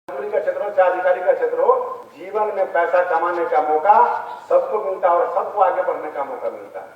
नौकरी का क्षेत्र हो चाहे अधिकारी का क्षेत्र हो, जीवन में पैसा कमाने का मौका सबको मिलता है और सबको आगे बढ़ने का मौका मिलता है।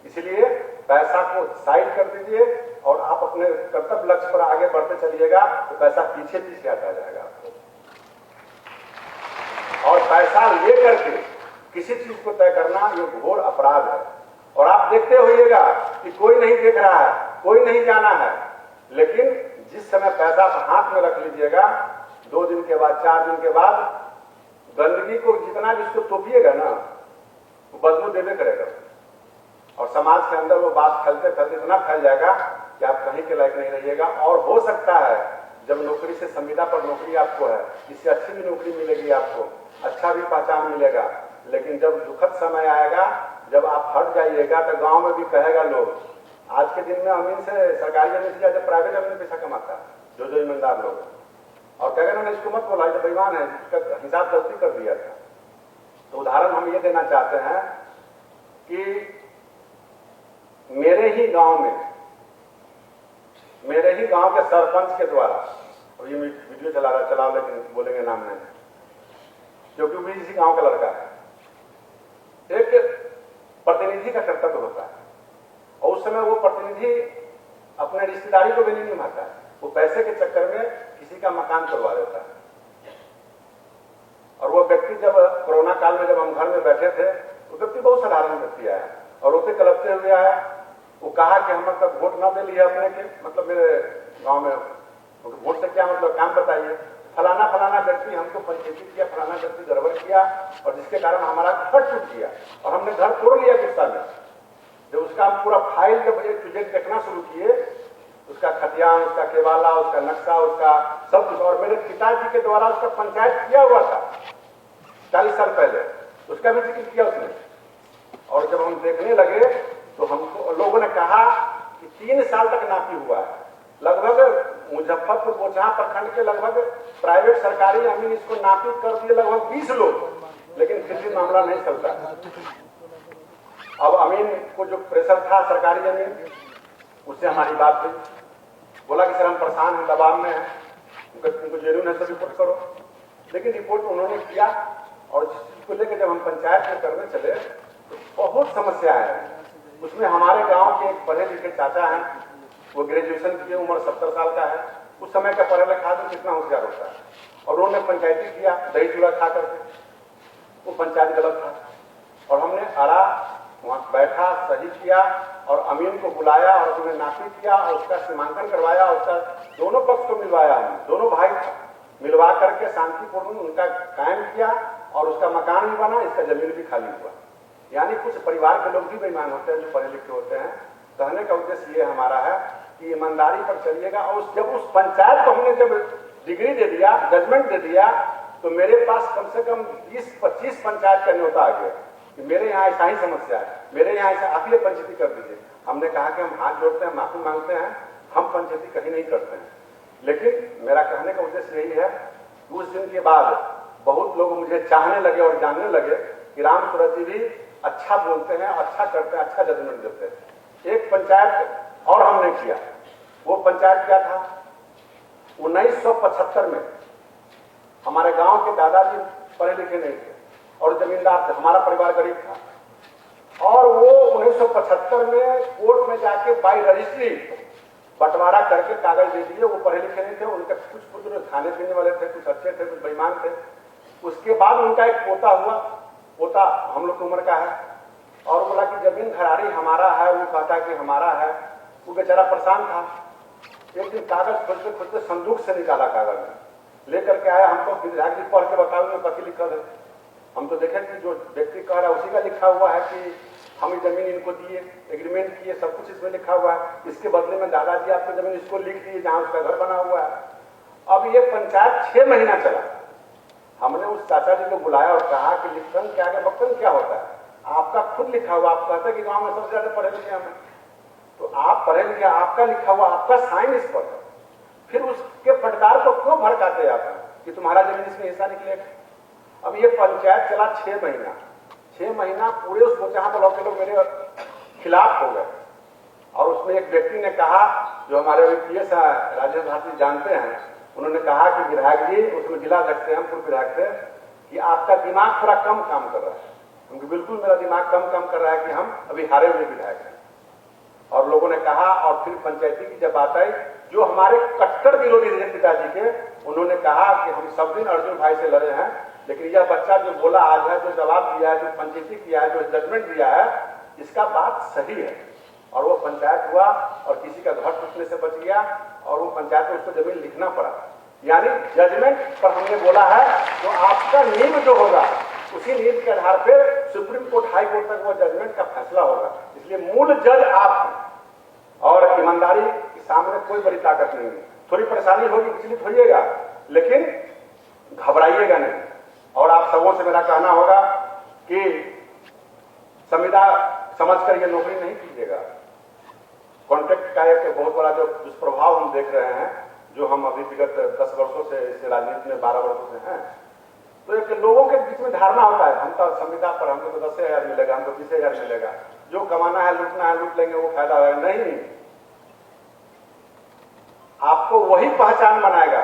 इसलिए पैसा को साइड कर दीजिए और आप अपने कर्तव्य लक्ष्य पर आगे बढ़ते चलिएगा तो पैसा पीछे पीछे आता जाएगा आपको। और पैसा लेकर के किसी चीज को तय करना ये घोर अपराध है। और आप देखते होइएगा कि कोई नहीं देख रहा है, कोई नहीं जाना है, लेकिन जिस समय पैसा हाथ में रख लीजिएगा 2 दिन के बाद 4 दिन के बाद गंदगी को जितना भी इसको तोपिएगा ना वो बदबू देने करेगा और समाज के अंदर वो बात फैलते फैलते इतना फैल जाएगा कि आप कहीं के लायक नहीं रहिएगा। और हो सकता है जब नौकरी से संविदा पर नौकरी आपको है, इससे अच्छी भी नौकरी मिलेगी आपको, अच्छा भी पहचान मिलेगा, लेकिन जब दुखद समय आएगा, जब आप हट जाइएगा तो गांव में भी कहेगा लोग, आज के दिन में अमीन से सरकारी जमीन से ज्यादा प्राइवेट जमीन पैसा कमाता है जो ईमानदार लोग, और कहेगा ना इसको मत बोला ये बेईमान है, इसका हिसाब गलती कर दिया था। तो उदाहरण हम ये देना चाहते हैं कि मेरे ही गांव के सरपंच के द्वारा, और ये वीडियो चला लेकिन बोलेंगे नाम नहीं, क्योंकि वो इसी गांव का लड़का है। एक प्रतिनिधि का कर्तव्य होता है और उस समय वो प्रतिनिधि अपने रिश्तेदारी को भी नहीं निभाता है, वो पैसे के चक्कर में किसी का मकान करवा देता है। और वो व्यक्ति जब कोरोना काल में जब हम घर में बैठे थे, वो व्यक्ति बहुत साधारण व्यक्ति आया और रोते कलपते हुए आया। वो कहा कि हम तक वोट ना दे लिए अपने के, मतलब मेरे गांव में वोट से क्या मतलब, काम बताइए। फलाना व्यक्ति हमको पंचायती किया, फलाना व्यक्ति गड़बड़ किया और जिसके कारण हमारा घर टूट गया और हमने घर तोड़ लिया गुस्सा में। जब उसका पूरा फाइल जब एक देखना शुरू किए, उसका खतियान, उसका केवाला, उसका नक्शा, उसका सब कुछ, और मेरे पिताजी के द्वारा उसका पंचायत किया हुआ था 40 साल पहले, उसका भी जिक्र किया उसने। और जब हम देखने लगे तो हमको लोगों ने कहा कि 3 साल तक नापी हुआ है। लगभग मुजफ्फरपुर बोचहा प्रखंड के लगभग प्राइवेट सरकारी अमीन इसको नापी कर दिए लगभग 20 लोग, लेकिन फिर भी मामला नहीं चलता। अब अमीन को जो प्रेशर था सरकारी जमीन, उससे हमारी बात हुई, बोला कि सर हम परेशान हैं, दबाव में हैं, उनको जेन्युइन है तो रिपोर्ट करो। लेकिन रिपोर्ट उन्होंने किया और जिसको लेकर जब हम पंचायत में करने चले तो बहुत समस्याएं हैं। उसमें हमारे गांव के एक पढ़े लिखे चाचा हैं, वो ग्रेजुएशन की उम्र 70 साल का है। उस समय का पढ़ा लिखा आदमी कितना होशियार होता है, और उन्होंने पंचायती किया दही चूड़ा खा करके, वो पंचायत गलत था। और हमने अड़ा वहां बैठा, सही किया और अमीन को बुलाया और उसने नापी किया और उसका सीमांकन करवाया, उसका दोनों पक्ष को मिलवाया, हमने दोनों भाई मिलवा करके शांतिपूर्ण उनका कायम किया और उसका मकान भी बना, इसका जमीन भी खाली हुआ। यानी कुछ परिवार के लोग भी बेईमान होते हैं जो पढ़े लिखे होते हैं। कहने का उद्देश्य ये हमारा है कि ईमानदारी पर चलिएगा। और जब उस पंचायत को हमने जब डिग्री दे दिया, जजमेंट दे दिया, तो मेरे पास कम से कम 20-25 पंचायत का न्योता आ गया कि मेरे यहाँ ऐसा ही समस्या है, मेरे यहाँ ऐसा, आप ये पंचायती कर दीजिए। हमने कहा कि हम हाथ जोड़ते हैं, माफी मांगते हैं, हम पंचायती कहीं नहीं करते हैं। लेकिन मेरा कहने का उद्देश्य यही है, उस दिन के बाद बहुत लोग मुझे चाहने लगे और जानने लगे कि राम सूरत जी भी अच्छा बोलते हैं, अच्छा करते हैं, अच्छा जजमेंट देते हैं। एक पंचायत और हमने किया, वो पंचायत क्या था, 1975 में हमारे गांव के दादाजी पढ़े लिखे नहीं थे और जमींदार थे, हमारा परिवार गरीब था, और वो 1975 में कोर्ट में जाके बाई रजिस्ट्री बंटवारा करके कागज दे दिए। वो पढ़े लिखे नहीं थे, उनके कुछ पुत्र खाने पीने वाले थे, कुछ अच्छे थे, कुछ बेईमान थे। उसके बाद उनका एक पोता हुआ, पोता हम लोग की उम्र का है, और बोला कि जमीन घरारी हमारा है, वो कहता कि हमारा है। वो बेचारा परेशान था। एक दिन कागज खोजते खोजते संदूक से निकाला कागज लेकर के आया, हमको विधायक जी पढ़ के बताओ में कथी लिखल है। हम तो देखे कि जो व्यक्ति कह रहा है उसी का लिखा हुआ है कि हम जमीन इनको दिए, एग्रीमेंट किए, सब कुछ इसमें लिखा हुआ है, इसके बदले में दादाजी आपको जमीन इसको लिख दिए जहां उसका घर बना हुआ है। अब ये पंचायत 6 महीना चला। हमने उस चाचा जी को बुलाया और कहा कि लिखन के आगे बक्तन क्या होता है, आपका खुद लिखा हुआ, आप कहते हैं कि गांव में सबसे ज्यादा पढ़े लिखे हमें, तो आप पढ़े लिखे, आपका लिखा हुआ, आपका साइन इस पर है, फिर उसके पटदार को क्यों भड़काते आप कि तुम्हारा जमीन इसमें हिस्सा निकलेगा। अब ये पंचायत चला 6 महीना, 6 महीना पूरे उस बोचहा ब्लॉक के लोग मेरे खिलाफ हो गए। और उसमें एक व्यक्ति ने कहा, जो हमारे पीएस राजेश भारती जानते हैं, उन्होंने कहा कि विधायक जी, उसमें जिला अध्यक्ष थे, हम पूर्व विधायक थे, कि आपका दिमाग थोड़ा कम काम कर रहा है। क्योंकि बिल्कुल मेरा दिमाग कम काम कर रहा है कि हम अभी हारे हुए विधायक हैं। और लोगों ने कहा, और फिर पंचायती की जब बात आई, जो हमारे कट्टर विरोधी थे पिताजी के, उन्होंने कहा कि हम सब दिन अर्जुन भाई से लड़े हैं, लेकिन यह बच्चा जो बोला आज है, जो जवाब दिया है, जो पंचायती किया है, जो जजमेंट दिया है, इसका बात सही है। और वो पंचायत हुआ और किसी का घर टूटने से बच गया और वो पंचायत में उसको जमीन लिखना पड़ा। यानी जजमेंट पर हमने बोला है, तो आपका नींव जो होगा उसी नींव के आधार पर सुप्रीम कोर्ट, हाई कोर्ट तक वो जजमेंट का फैसला होगा। इसलिए मूल जज आप हैं और ईमानदारी के सामने कोई बड़ी ताकत नहीं है। थोड़ी परेशानी होगी, विचलित होइएगा, लेकिन घबराइएगा नहीं। और आप सबों से मेरा कहना होगा कि संविदा समझकर ये नौकरी नहीं कीजिएगा। कॉन्ट्रैक्ट का एक बहुत बड़ा जो दुष्प्रभाव हम देख रहे हैं, जो हम अभी विगत 10 वर्षों से इस राजनीति में 12 वर्षों से हैं, तो एक लोगों के बीच में धारणा होता है, हम तो संविदा पर हमको तो 10,000 मिलेगा, हमको 20,000 मिलेगा, जो कमाना है लूटना है लूट लेंगे, वो फायदा है। नहीं, आपको वही पहचान बनाएगा,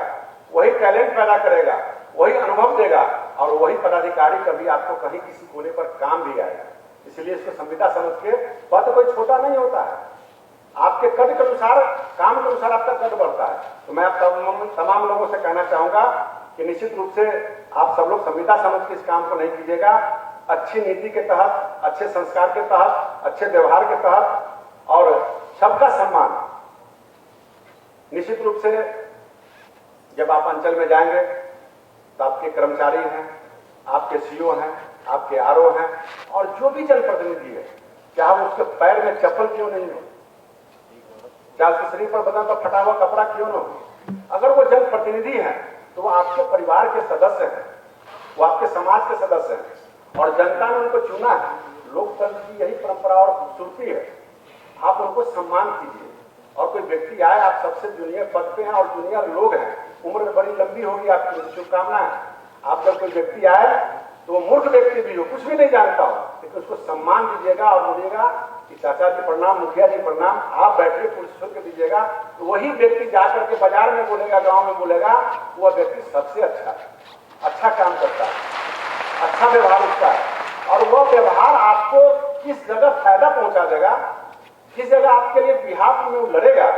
वही टैलेंट पैदा करेगा, वही अनुभव देगा और वही पदाधिकारी कभी आपको कहीं किसी कोने पर काम भी आएगा। इसलिए इसको संविदा समझ के, पद कोई छोटा नहीं होता है, आपके कद के अनुसार, काम के अनुसार आपका कद बढ़ता है। तो मैं आप तमाम लोगों से कहना चाहूंगा कि निश्चित रूप से आप सब लोग संविदा समझ के इस काम को नहीं कीजिएगा। अच्छी नीति के तहत, अच्छे संस्कार के तहत, अच्छे व्यवहार के तहत और सबका सम्मान। निश्चित रूप से जब आप अंचल में जाएंगे तो आपके कर्मचारी हैं, आपके सीओ हैं, आपके आरओ हैं और जो भी जनप्रतिनिधि है, चाहे वो उसके पैर में चप्पल क्यों नहीं हो, चाहे उसके शरीर पर बदन पर फटा हुआ कपड़ा क्यों न हो, अगर वो जनप्रतिनिधि हैं तो वो आपके परिवार के सदस्य हैं, वो आपके समाज के सदस्य हैं और जनता ने उनको चुना है। लोकतंत्र की यही परंपरा और खूबसूरती है। आप उनको सम्मान कीजिए और कोई व्यक्ति आए, आप सबसे जूनियर पद पे हैं और जूनियर लोग हैं, उम्र बड़ी लंबी होगी आपकी, शुभकामनाएं। आप जब कोई व्यक्ति आए तो वो मूर्ख व्यक्ति भी हो, कुछ भी नहीं जानता हो, लेकिन उसको सम्मान दीजिएगा और बोलिएगा कि चाचा जी प्रणाम, मुखिया जी प्रणाम, आप बैठिए, कुर्सी छोड़ के दीजिएगा। तो वही व्यक्ति जाकर के बाजार में बोलेगा, गांव में बोलेगा, वह व्यक्ति सबसे अच्छा है, अच्छा काम करता है, अच्छा व्यवहार उसका है और वह व्यवहार आपको किस जगह फायदा पहुंचा देगा, किस जगह आपके लिए बिहाफ में लड़ेगा,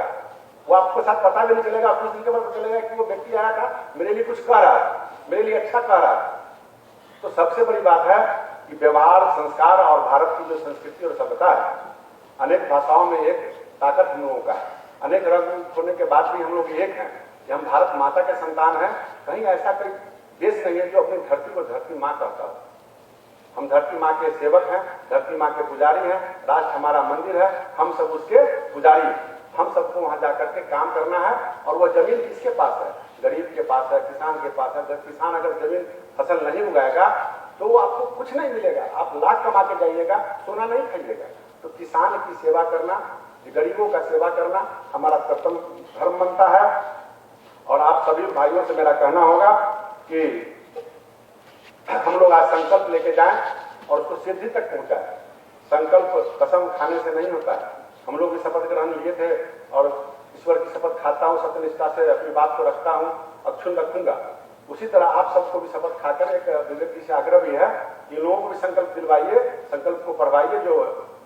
वो आपको साथ पता भी नहीं चलेगा। कुछ दिन के बाद पता चलेगा कि वो व्यक्ति आया था, मेरे लिए कुछ कह रहा है, मेरे लिए अच्छा कह रहा है। तो सबसे बड़ी बात है कि व्यवहार, संस्कार और भारत की जो संस्कृति और सभ्यता है, अनेक भाषाओं में एक ताकत हम लोगों का है, अनेक रंग होने के बाद भी हम लोग एक हैं कि हम भारत माता के संतान हैं। कहीं ऐसा कोई देश नहीं है जो अपनी धरती को धरती माँ कहता हो। हम धरती माँ के सेवक हैं, धरती माँ के पुजारी हैं, राष्ट्र हमारा मंदिर है, हम सब उसके पुजारी। हम सबको वहां जाकर के काम करना है और वह जमीन किसके पास है? गरीब के पास है, किसान के पास है। जब किसान अगर जमीन फसल नहीं उगाएगा तो वो आपको कुछ नहीं मिलेगा। आप लाख कमा के जाइएगा, सोना नहीं खरीदेगा। तो किसान की सेवा करना, गरीबों का सेवा करना हमारा प्रथम धर्म बनता है। और आप सभी भाइयों से मेरा कहना होगा कि हम लोग आज संकल्प लेके जाएं और उसको सिद्धि तक पहुंचाएं। संकल्प कसम खाने से नहीं होता है। हम लोग भी शपथ ग्रहण लिए थे और ईश्वर की शपथ खाता हूं, सत्यनिष्ठा से अपनी बात को रखता हूं, अक्षुण्ण रखूंगा। उसी तरह आप सबको भी शपथ खाकर एक विवेक से आग्रह भी है कि लोगों को भी संकल्प दिलवाइए, संकल्प को पढ़वाइए जो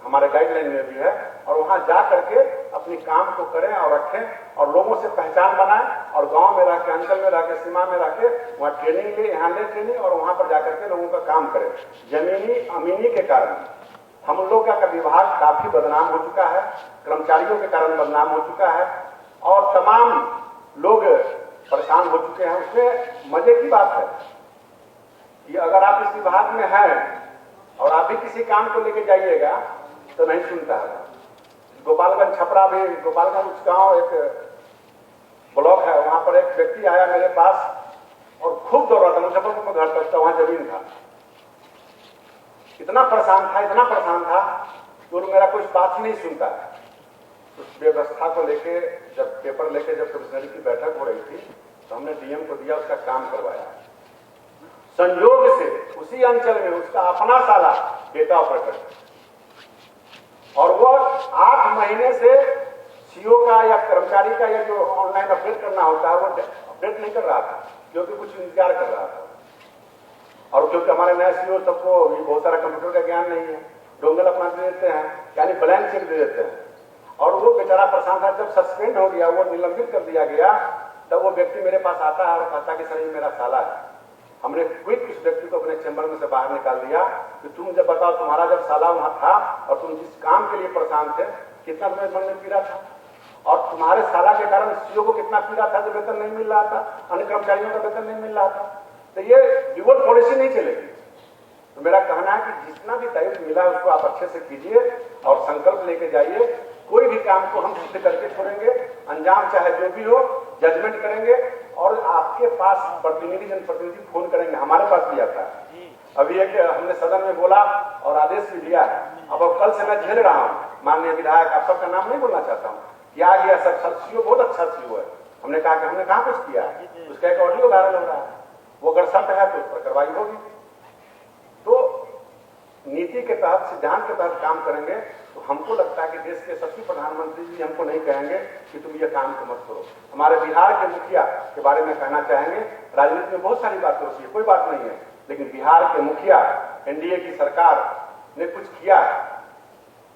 हमारे गाइडलाइन में भी है, और वहां जा करके अपनी काम को करें और रखें और लोगों से पहचान बनाएं और गांव में रह के, अंचल में रह के, सीमा में रह के वहां ट्रेनिंग ले, यहाँ ले ट्रेनिंग और वहां पर जाकर के लोगों का काम करें। जमीनी अमीनी के कारण हम लोग का विभाग काफी बदनाम हो चुका है, कर्मचारियों के कारण बदनाम हो चुका है और तमाम लोग परेशान हो चुके हैं। उसमें मजे की बात है कि अगर आप इस विभाग में हैं और आप भी किसी काम को लेके जाइएगा तो नहीं सुनता है। गोपालगंज छपरा भी, गोपालगंज गांव एक ब्लॉक है, वहां पर एक व्यक्ति आया मेरे पास और खूब दौड़ रहा था, मुजफ्फरपुर में घर तक था, वहां जमीन था। इतना परेशान था तो मेरा कोई बात ही नहीं सुनता है। उस व्यवस्था को लेके जब पेपर लेके जब कमिश्नरी की बैठक हो रही थी तो हमने डीएम को दिया, उसका काम करवाया। संयोग से उसी अंचल में उसका अपना साला बेटा ऑपरेटर और वो 8 महीने से सीओ का या कर्मचारी का या जो ऑनलाइन अपडेट करना होता है वो वेट नहीं कर रहा था, क्योंकि कुछ इंतजार कर रहा था। और क्योंकि हमारे नए सीईओ सबको बहुत सारा कंप्यूटर का ज्ञान नहीं है, डोंगल अपना दे देते हैं, यानी ब्लैंक चेक दे देते हैं। और वो बेचारा परेशान था, जब सस्पेंड हो गया, वो निलंबित कर दिया गया, तब वो व्यक्ति मेरे पास आता है और कहता कि सर ये मेरा साला है। हमने क्विक उस व्यक्ति को अपने चैम्बर में से बाहर निकाल दिया कि तुम जब बताओ, तुम्हारा जब साला वहां था और तुम जिस काम के लिए परेशान थे, कितना तुम्हें मन में पीड़ा था, और तुम्हारे साला के कारण सीईओ को कितना पीड़ा था, जो वेतन नहीं मिल रहा था, अन्य कर्मचारियों का वेतन नहीं मिल रहा था। तो ये डिवोल्ट पॉलिसी नहीं चलेगी। तो मेरा कहना है कि जितना भी दायित्व मिला है उसको आप अच्छे से कीजिए और संकल्प लेके जाइए। कोई भी काम को हम सिद्ध करके छोड़ेंगे, अंजाम चाहे जो भी हो, जजमेंट करेंगे। और आपके पास प्रतिनिधि जनप्रतिनिधि फोन करेंगे, हमारे पास भी आता है। अभी एक हमने सदन में बोला और आदेश भी दिया है। अब कल से मैं झेल रहा हूं, माननीय विधायक, आप सबका नाम नहीं बोलना चाहता हूं, क्या गया सर, सीईओ बहुत अच्छा सीईओ है। हमने कहा कि हमने कहां कुछ किया, उसका एक ऑडियो वायरल हो रहा है, वो अगर सत्य है तो उस पर कार्रवाई होगी। तो नीति के तहत, सिद्धांत के तहत काम करेंगे तो हमको लगता है कि देश के सचिव प्रधानमंत्री जी हमको नहीं कहेंगे कि तुम ये काम को मत करो। हमारे बिहार के मुखिया के बारे में कहना चाहेंगे, राजनीति में बहुत सारी बातें होती है, कोई बात नहीं है, लेकिन बिहार के मुखिया, एनडीए की सरकार ने कुछ किया है।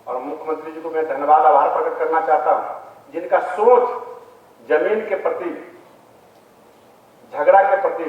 और मुख्यमंत्री जी को मैं धन्यवाद, आभार प्रकट करना चाहता हूं, जिनका सोच जमीन के प्रति, झगड़ा के प्रति